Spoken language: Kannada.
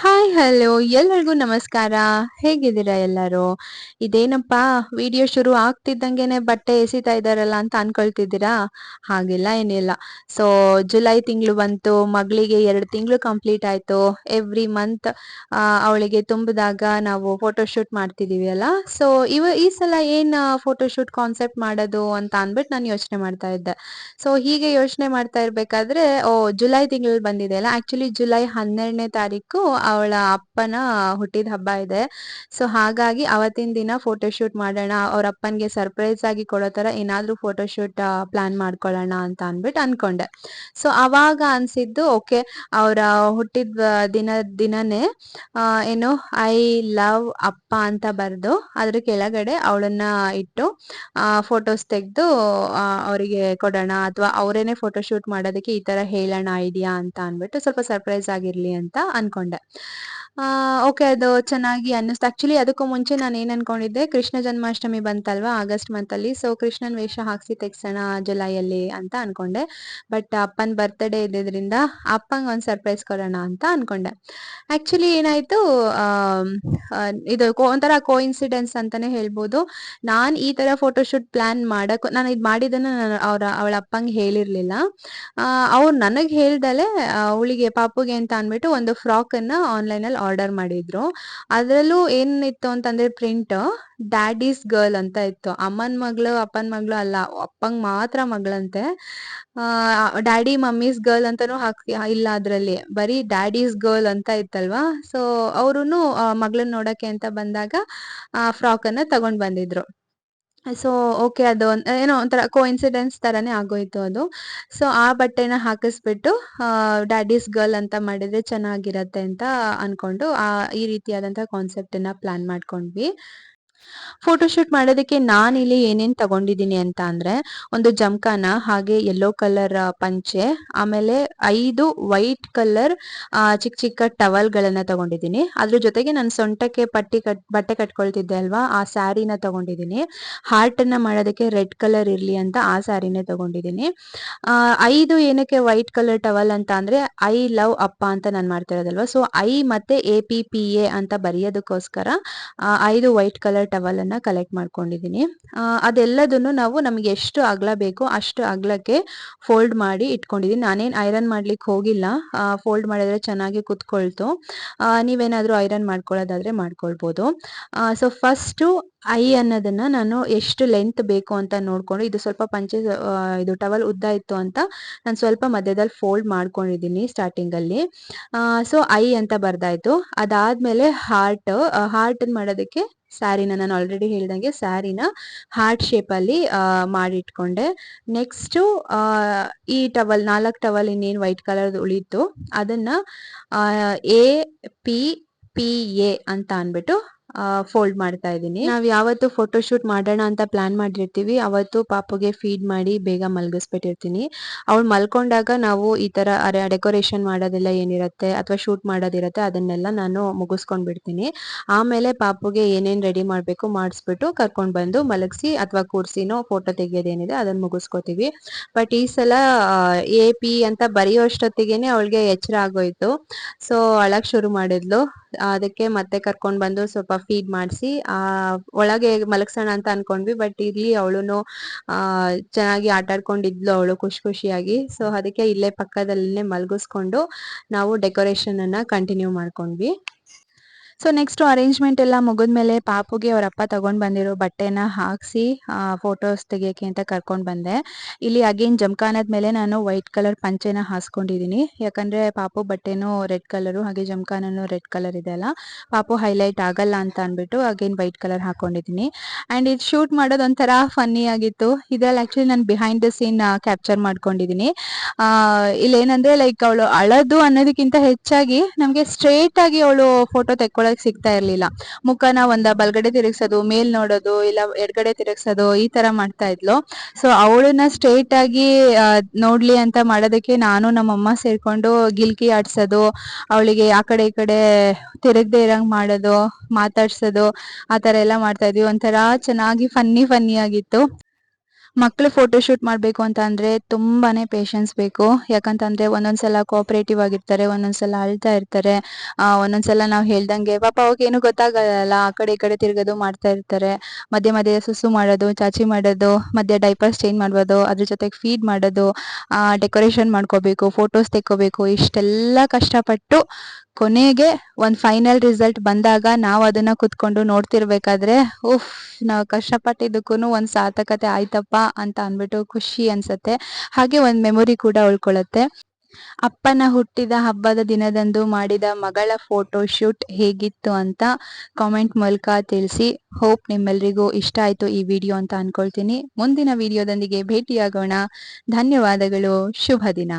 ಹಾಯ್ ಹಲೋ ಎಲ್ಲರಿಗೂ ನಮಸ್ಕಾರ. ಹೇಗಿದ್ದೀರಾ ಎಲ್ಲರೂ? ಇದೇನಪ್ಪಾ ವಿಡಿಯೋ ಶುರು ಆಗ್ತಿದ್ದಂಗೆನೆ ಬಟ್ಟೆ ಎಸಿತಾ ಇದ್ದಾರಲ್ಲ ಅಂತ ಅನ್ಕೊಳ್ತಿದ್ದೀರಾ? ಹಾಗೆಲ್ಲ ಏನಿಲ್ಲ. ಸೊ ಜುಲೈ ತಿಂಗಳು ಬಂತು, ಮಗಳಿಗೆ 2 ತಿಂಗಳು ಕಂಪ್ಲೀಟ್ ಆಯ್ತು. ಎವ್ರಿ ಮಂತ್ ಅವಳಿಗೆ ತುಂಬಿದಾಗ ನಾವು ಫೋಟೋ ಶೂಟ್ ಮಾಡ್ತಿದೀವಿ ಅಲ್ಲ. ಸೊ ಈ ಸಲ ಏನ್ ಫೋಟೋ ಶೂಟ್ ಕಾನ್ಸೆಪ್ಟ್ ಮಾಡೋದು ಅಂತ ಅಂದ್ಬಿಟ್ಟು ನಾನು ಯೋಚನೆ ಮಾಡ್ತಾ ಇದ್ದೆ. ಸೊ ಹೀಗೆ ಯೋಚನೆ ಮಾಡ್ತಾ ಇರ್ಬೇಕಾದ್ರೆ ಜುಲೈ ತಿಂಗಳಲ್ಲಿ ಬಂದಿದೆ ಅಲ್ಲ. ಆಕ್ಚುಲಿ ಜುಲೈ 12ನೇ ತಾರೀಕು ಅವಳ ಅಪ್ಪನ ಹುಟ್ಟಿದ ಹಬ್ಬ ಇದೆ. ಸೊ ಹಾಗಾಗಿ ಅವತ್ತಿನ ದಿನ ಫೋಟೋ ಶೂಟ್ ಮಾಡೋಣ, ಅವ್ರ ಅಪ್ಪನ್ಗೆ ಸರ್ಪ್ರೈಸ್ ಆಗಿ ಕೊಡೋ ತರ ಏನಾದ್ರೂ ಫೋಟೋ ಶೂಟ್ ಪ್ಲಾನ್ ಮಾಡ್ಕೊಳ್ಳೋಣ ಅಂತ ಅನ್ಕೊಂಡೆ. ಸೊ ಅವಾಗ ಅನ್ಸಿದ್ದು ಓಕೆ, ಅವರ ಹುಟ್ಟಿದ ದಿನನೇ ಏನು ಐ ಲವ್ ಅಪ್ಪ ಅಂತ ಬರ್ದು ಅದ್ರ ಕೆಳಗಡೆ ಅವಳನ್ನ ಇಟ್ಟು ಫೋಟೋಸ್ ತೆಗೆದು ಅವರಿಗೆ ಕೊಡೋಣ, ಅಥವಾ ಅವರೇನೆ ಫೋಟೋ ಶೂಟ್ ಮಾಡೋದಕ್ಕೆ ಈ ತರ ಹೇಳೋಣ ಐಡಿಯಾ ಅಂತ ಅನ್ಬಿಟ್ಟು ಸ್ವಲ್ಪ ಸರ್ಪ್ರೈಸ್ ಆಗಿರ್ಲಿ ಅಂತ ಅನ್ಕೊಂಡೆ. ಓಕೆ, ಅದು ಚೆನ್ನಾಗಿ ಅನ್ನಿಸ್ತು. ಆಕ್ಚುಲಿ ಅದಕ್ಕೂ ಮುಂಚೆ ನಾನು ಏನ್ ಅನ್ಕೊಂಡಿದ್ದೆ, ಕೃಷ್ಣ ಜನ್ಮಾಷ್ಟಮಿ ಬಂತಲ್ವಾ ಆಗಸ್ಟ್ ಮಂತ್ ಅಲ್ಲಿ. ಸೊ ಕೃಷ್ಣನ್ ವೇಷ ಹಾಕ್ಸಿ ತೆಗ್ಸೋಣ ಜುಲೈಯಲ್ಲಿ ಅಂತ ಅನ್ಕೊಂಡೆ. ಬಟ್ ಅಪ್ಪನ್ ಬರ್ತ್ಡೇ ಇದ್ದಿದ್ರಿಂದ ಅಪ್ಪಂಗ್ ಒಂದ್ ಸರ್ಪ್ರೈಸ್ ಕೊಡೋಣ ಅಂತ ಅನ್ಕೊಂಡೆ. ಆಕ್ಚುಲಿ ಏನಾಯ್ತು, ಇದು ಒಂಥರ ಕೋಇನ್ಸಿಡೆನ್ಸ್ ಅಂತಾನೆ ಹೇಳ್ಬೋದು. ನಾನ್ ಈ ತರ ಫೋಟೋ ಶೂಟ್ ಪ್ಲಾನ್ ನಾನು ಇದ್ ಮಾಡಿದ್ದನ್ನ ಅವಳ ಅಪ್ಪಂಗೆ ಹೇಳಿರ್ಲಿಲ್ಲ. ಅವ್ರು ನನಗ್ ಹೇಳ್ದಲೆ ಅವಳಿಗೆ ಪಾಪುಗೆ ಅಂತ ಅನ್ಬಿಟ್ಟು ಒಂದು ಫ್ರಾಕ್ ಅನ್ನ ಆನ್ಲೈನ್ ಅಲ್ಲಿ ಆರ್ಡರ್ ಮಾಡಿದ್ರು. ಅದ್ರಲ್ಲೂ ಏನಿತ್ತು ಅಂತಂದ್ರೆ ಪ್ರಿಂಟ್ ಡ್ಯಾಡೀಸ್ ಗರ್ಲ್ ಅಂತ ಇತ್ತು. ಅಮ್ಮನ್ ಮಗಳು ಅಪ್ಪನ್ ಮಗಳು ಅಲ್ಲ, ಅಪ್ಪಂಗ್ ಮಾತ್ರ ಮಗಳಂತೆ. ಡ್ಯಾಡಿ ಮಮ್ಮೀಸ್ ಗರ್ಲ್ ಅಂತಾನು ಇಲ್ಲ, ಅದ್ರಲ್ಲಿ ಬರೀ ಡ್ಯಾಡೀಸ್ ಗರ್ಲ್ ಅಂತ ಇತ್ತಲ್ವಾ. ಸೊ ಅವ್ರುನು ಮಗಳನ್ನ ನೋಡಕ್ಕೆ ಅಂತ ಬಂದಾಗ ಫ್ರಾಕ್ ಅನ್ನ ತಗೊಂಡ್ ಬಂದಿದ್ರು. ಸೊ ಓಕೆ, ಅದು ಏನೋ ಒಂಥರ ಕೋಇನ್ಸಿಡೆನ್ಸ್ ತರಾನೇ ಆಗೋಯ್ತು ಅದು. ಸೊ ಆ ಬಟ್ಟೆನ ಹಾಕಿಸ್ಬಿಟ್ಟು ಡ್ಯಾಡೀಸ್ ಗರ್ಲ್ ಅಂತ ಮಾಡಿದ್ರೆ ಚೆನ್ನಾಗಿರತ್ತೆ ಅಂತ ಅನ್ಕೊಂಡು ಈ ರೀತಿಯಾದಂತಹ ಕಾನ್ಸೆಪ್ಟ್ ಅನ್ನ ಪ್ಲಾನ್ ಮಾಡ್ಕೊಂಡ್ವಿ. ಫೋಟೋ ಶೂಟ್ ಮಾಡೋದಕ್ಕೆ ನಾನಿಲ್ಲಿ ಏನೇನ್ ತಗೊಂಡಿದ್ದೀನಿ ಅಂತ ಅಂದ್ರೆ, ಒಂದು ಜಮ್ಕಾನ, ಹಾಗೆ ಯೆಲ್ಲೋ ಕಲರ್ ಪಂಚೆ, ಆಮೇಲೆ 5 ವೈಟ್ ಕಲರ್ ಚಿಕ್ಕ ಚಿಕ್ಕ ಟವಲ್ ಗಳನ್ನ ತಗೊಂಡಿದ್ದೀನಿ. ಅದ್ರ ಜೊತೆಗೆ ನಾನು ಸೊಂಟಕ್ಕೆ ಬಟ್ಟೆ ಕಟ್ಕೊಳ್ತಿದ್ದೆ ಅಲ್ವಾ, ಆ ಸ್ಯಾರಿನ ತಗೊಂಡಿದ್ದೀನಿ. ಹಾರ್ಟ್ ಅನ್ನ ಮಾಡೋದಕ್ಕೆ ರೆಡ್ ಕಲರ್ ಇರ್ಲಿ ಅಂತ ಆ ಸ್ಯಾರಿನೇ ತಗೊಂಡಿದ್ದೀನಿ. 5 ಏನಕ್ಕೆ ವೈಟ್ ಕಲರ್ ಟವಲ್ ಅಂತ ಅಂದ್ರೆ, ಐ ಲವ್ ಅಪ್ಪ ಅಂತ ನಾನು ಮಾಡ್ತಿರೋದಲ್ವಾ. ಸೊ ಐ ಮತ್ತೆ APPA ಅಂತ ಬರೆಯೋದಕ್ಕೋಸ್ಕರ 5 ವೈಟ್ ಕಲರ್ ಟವಲ್ ಅನ್ನ ಕಲೆಕ್ಟ್ ಮಾಡ್ಕೊಂಡಿದ್ದೀನಿ. ಅದೆಲ್ಲದನ್ನು ನಾವು ನಮ್ಗೆ ಎಷ್ಟು ಅಗಲ ಬೇಕೋ ಅಷ್ಟು ಅಗಲಕ್ಕೆ ಫೋಲ್ಡ್ ಮಾಡಿ ಇಟ್ಕೊಂಡಿದ್ದೀನಿ. ನಾನೇನ್ ಐರನ್ ಮಾಡ್ಲಿಕ್ಕೆ ಹೋಗಿಲ್ಲ, ಫೋಲ್ಡ್ ಮಾಡಿದ್ರೆ ಚೆನ್ನಾಗಿ ಕುತ್ಕೊಳ್ತು. ನೀವೇನಾದ್ರೂ ಐರನ್ ಮಾಡ್ಕೊಳ್ಳೋದಾದ್ರೆ ಮಾಡ್ಕೊಳ್ಬೋದು. ಸೊ ಫಸ್ಟ್ ಐ ಅನ್ನೋದನ್ನ ನಾನು ಎಷ್ಟು ಲೆಂತ್ ಬೇಕು ಅಂತ ನೋಡ್ಕೊಂಡು, ಇದು ಸ್ವಲ್ಪ ಪಂಚೆ ಇದು ಟವಲ್ ಉದ್ದ ಇತ್ತು ಅಂತ ನಾನು ಸ್ವಲ್ಪ ಮಧ್ಯದಲ್ಲಿ ಫೋಲ್ಡ್ ಮಾಡ್ಕೊಂಡಿದ್ದೀನಿ ಸ್ಟಾರ್ಟಿಂಗ್ ಅಲ್ಲಿ. ಸೊ ಐ ಅಂತ ಬರ್ದಾಯ್ತು. ಅದಾದ್ಮೇಲೆ ಹಾರ್ಟ್ ಮಾಡೋದಕ್ಕೆ ಸ್ಯಾರಿನ, ನಾನು ಆಲ್ರೆಡಿ ಹೇಳ್ದಂಗೆ ಸ್ಯಾರಿನ ಹಾರ್ಟ್ ಶೇಪ್ ಅಲ್ಲಿ ಮಾಡಿಟ್ಕೊಂಡೆ. ನೆಕ್ಸ್ಟ್ ಈ ಟವಲ್ 4 ಟವಲ್ ಇನ್ನೇನು ವೈಟ್ ಕಲರ್ ಉಳಿತು ಅದನ್ನ APPA ಅಂತ ಅನ್ಬಿಟ್ಟು ಫೋಲ್ಡ್ ಮಾಡ್ತಾ ಇದ್ದೀನಿ. ನಾವ್ ಯಾವತ್ತು ಫೋಟೋ ಶೂಟ್ ಮಾಡೋಣ ಅಂತ ಪ್ಲಾನ್ ಮಾಡಿರ್ತೀವಿ ಅವತ್ತು ಪಾಪುಗೆ ಫೀಡ್ ಮಾಡಿ ಬೇಗ ಮಲಗಿಸ್ಬಿಟ್ಟಿರ್ತೀನಿ. ಅವಳು ಮಲ್ಕೊಂಡಾಗ ನಾವು ಈ ತರ ಡೆಕೋರೇಷನ್ ಮಾಡೋದೆಲ್ಲ ಏನಿರತ್ತೆ ಅಥವಾ ಶೂಟ್ ಮಾಡೋದಿರತ್ತೆ ಅದನ್ನೆಲ್ಲ ನಾನು ಮುಗಿಸ್ಕೊಂಡ್ ಬಿಡ್ತೀನಿ. ಆಮೇಲೆ ಪಾಪುಗೆ ಏನೇನ್ ರೆಡಿ ಮಾಡ್ಬೇಕು ಮಾಡಿಸ್ಬಿಟ್ಟು ಕರ್ಕೊಂಡ್ ಬಂದು ಮಲಗಿಸಿ ಅಥವಾ ಕೂರ್ಸಿನೋ ಫೋಟೋ ತೆಗಿಯೋದೇನಿದೆ ಅದನ್ನ ಮುಗಿಸ್ಕೋತೀವಿ. ಬಟ್ ಈ ಸಲ AP ಅಂತ ಬರೆಯೋ ಅಷ್ಟೊತ್ತಿಗೆನೆ ಅವಳಿಗೆ ಎಚ್ಚರ ಆಗೋಯ್ತು. ಸೊ ಅಳಕ್ ಶುರು ಮಾಡಿದ್ಲು. ಅದಕ್ಕೆ ಮತ್ತೆ ಕರ್ಕೊಂಡ್ ಬಂದು ಸ್ವಲ್ಪ ಫೀಡ್ ಮಾಡಿಸಿ ಒಳಗೆ ಮಲಗ್ಸೋಣ ಅಂತ ಅನ್ಕೊಂಡ್ವಿ. ಬಟ್ ಇಲ್ಲಿ ಅವಳುನು ಚೆನ್ನಾಗಿ ಆಟ ಆಡ್ಕೊಂಡಿದ್ಲು ಅವಳು ಖುಷಿಯಾಗಿ. ಸೊ ಅದಕ್ಕೆ ಇಲ್ಲೇ ಪಕ್ಕದಲ್ಲೇ ಮಲಗಿಸ್ಕೊಂಡು ನಾವು ಡೆಕೋರೇಷನ್ ಅನ್ನ ಕಂಟಿನ್ಯೂ ಮಾಡ್ಕೊಂಡ್ವಿ. ಸೊ ನೆಕ್ಸ್ಟ್ ಅರೇಂಜ್ಮೆಂಟ್ ಎಲ್ಲ ಮುಗಿದ್ಮೇಲೆ ಪಾಪುಗೆ ಅವ್ರ ಅಪ್ಪ ತಗೊಂಡ್ ಬಂದಿರೋ ಬಟ್ಟೆನ ಹಾಕ್ಸಿ ಫೋಟೋಸ್ ತೆಗಿಯಕ್ಕೆ ಅಂತ ಕರ್ಕೊಂಡ್ ಬಂದೆ. ಇಲ್ಲಿ ಅಗೇನ್ ಜಮ್ಕಾನದ ಮೇಲೆ ನಾನು ವೈಟ್ ಕಲರ್ ಪಂಚೆನ ಹಾಸ್ಕೊಂಡಿದೀನಿ. ಯಾಕಂದ್ರೆ ಪಾಪು ಬಟ್ಟೆನೂ ರೆಡ್ ಕಲರು ಹಾಗೆ ಜಮ್ಕಾನನು ರೆಡ್ ಕಲರ್ ಇದೆ ಅಲ್ಲ, ಪಾಪು ಹೈಲೈಟ್ ಆಗಲ್ಲ ಅಂತ ಅನ್ಬಿಟ್ಟು ಅಗೇನ್ ವೈಟ್ ಕಲರ್ ಹಾಕೊಂಡಿದೀನಿ. ಅಂಡ್ ಇದು ಶೂಟ್ ಮಾಡೋದು ಒಂಥರ ಫನ್ನಿ ಆಗಿತ್ತು. ಇದ್ರಲ್ಲಿ ಆಕ್ಚುಲಿ ನಾನು ಬಿಹೈಂಡ್ ದ ಸೀನ್ ಕ್ಯಾಪ್ಚರ್ ಮಾಡ್ಕೊಂಡಿದೀನಿ. ಇಲ್ಲೇನಂದ್ರೆ ಲೈಕ್ ಅವಳು ಅಳದು ಅನ್ನೋದಕ್ಕಿಂತ ಹೆಚ್ಚಾಗಿ ನಮ್ಗೆ ಸ್ಟ್ರೇಟ್ ಆಗಿ ಅವಳು ಫೋಟೋ ತೆಕ್ಕೊಳ್ಳೋಕೆ ಸಿಗ್ತಾ ಇರ್ಲಿಲ್ಲ. ಮುಖನ ಬಲ್ಗಡೆ ತಿರುಗ್ಸೋದು, ಮೇಲ್ ನೋಡೋದು, ಇಲ್ಲ ಎಡಗಡೆ ತಿರುಗ್ಸೋದು, ಈ ತರ ಮಾಡ್ತಾ ಇದ್ಲು. ಸೊ ಅವಳನ್ನ ಸ್ಟ್ರೇಟ್ ಆಗಿ ನೋಡ್ಲಿ ಅಂತ ಮಾಡೋದಕ್ಕೆ ನಾನು ನಮ್ಮಮ್ಮ ಸೇರ್ಕೊಂಡು ಗಿಲ್ಕಿ ಆಡ್ಸೋದು, ಅವಳಿಗೆ ಆ ಕಡೆ ಈ ಕಡೆ ತಿರುಗದೆ ಇರಂಗ್ ಮಾಡೋದು, ಮಾತಾಡ್ಸೋದು, ಆ ತರ ಎಲ್ಲ ಮಾಡ್ತಾ ಇದ್ವಿ. ಒಂಥರ ಚೆನ್ನಾಗಿ ಫನ್ನಿ ಆಗಿತ್ತು. ಮಕ್ಳು ಫೋಟೋಶೂಟ್ ಮಾಡ್ಬೇಕು ಅಂತ ಅಂದ್ರೆ ತುಂಬಾನೇ ಪೇಶನ್ಸ್ ಬೇಕು. ಯಾಕಂತಂದ್ರೆ ಒಂದೊಂದ್ಸಲ ಕೋಆಪರೇಟಿವ್ ಆಗಿರ್ತಾರೆ, ಒಂದೊಂದ್ಸಲ ಅಳ್ತಾ ಇರ್ತಾರೆ. ಒಂದೊಂದ್ಸಲ ನಾವ್ ಹೇಳ್ದಂಗೆ ಪಾಪ ಏನು ಗೊತ್ತಾಗಲ್ಲ, ಆ ಕಡೆ ಈ ಕಡೆ ತಿರ್ಗೋದು ಮಾಡ್ತಾ ಇರ್ತಾರೆ. ಮಧ್ಯೆ ಮಧ್ಯೆ ಸುಸು ಮಾಡೋದು, ಚಾಚಿ ಮಾಡೋದು, ಮಧ್ಯೆ ಡೈಪರ್ಸ್ ಚೇಂಜ್ ಮಾಡೋದು, ಅದ್ರ ಜೊತೆಗೆ ಫೀಡ್ ಮಾಡೋದು, ಡೆಕೋರೇಷನ್ ಮಾಡ್ಕೋಬೇಕು, ಫೋಟೋಸ್ ತೆಕ್ಕೋಬೇಕು, ಇಷ್ಟೆಲ್ಲ ಕಷ್ಟಪಟ್ಟು ಕೊನೆಗೆ ಒಂದ್ ಫೈನಲ್ ರಿಸಲ್ಟ್ ಬಂದಾಗ ನಾವ್ ಅದನ್ನ ಕುತ್ಕೊಂಡು ನೋಡ್ತಿರ್ಬೇಕಾದ್ರೆ ಉಫ್, ನಾವ್ ಕಷ್ಟಪಟ್ಟಿದ್ದಕ್ಕೂನು ಒಂದ್ ಸಾರ್ಥಕತೆ ಆಯ್ತಪ್ಪ ಅಂತ ಅನ್ಬಿಟ್ಟು ಖುಷಿ ಅನ್ಸತ್ತೆ. ಹಾಗೆ ಒಂದ್ ಮೆಮೊರಿ ಕೂಡ ಉಳ್ಕೊಳತ್ತೆ. ಅಪ್ಪನ ಹುಟ್ಟಿದ ಹಬ್ಬದ ದಿನದಂದು ಮಾಡಿದ ಮಗಳ ಫೋಟೋ ಶೂಟ್ ಹೇಗಿತ್ತು ಅಂತ ಕಾಮೆಂಟ್ ಮೂಲಕ ತಿಳಿಸಿ. ಹೋಪ್ ನಿಮ್ಮೆಲ್ರಿಗೂ ಇಷ್ಟ ಆಯ್ತು ಈ ವಿಡಿಯೋ ಅಂತ ಅನ್ಕೊಳ್ತೀನಿ. ಮುಂದಿನ ವಿಡಿಯೋದೊಂದಿಗೆ ಭೇಟಿಯಾಗೋಣ. ಧನ್ಯವಾದಗಳು. ಶುಭ ದಿನ.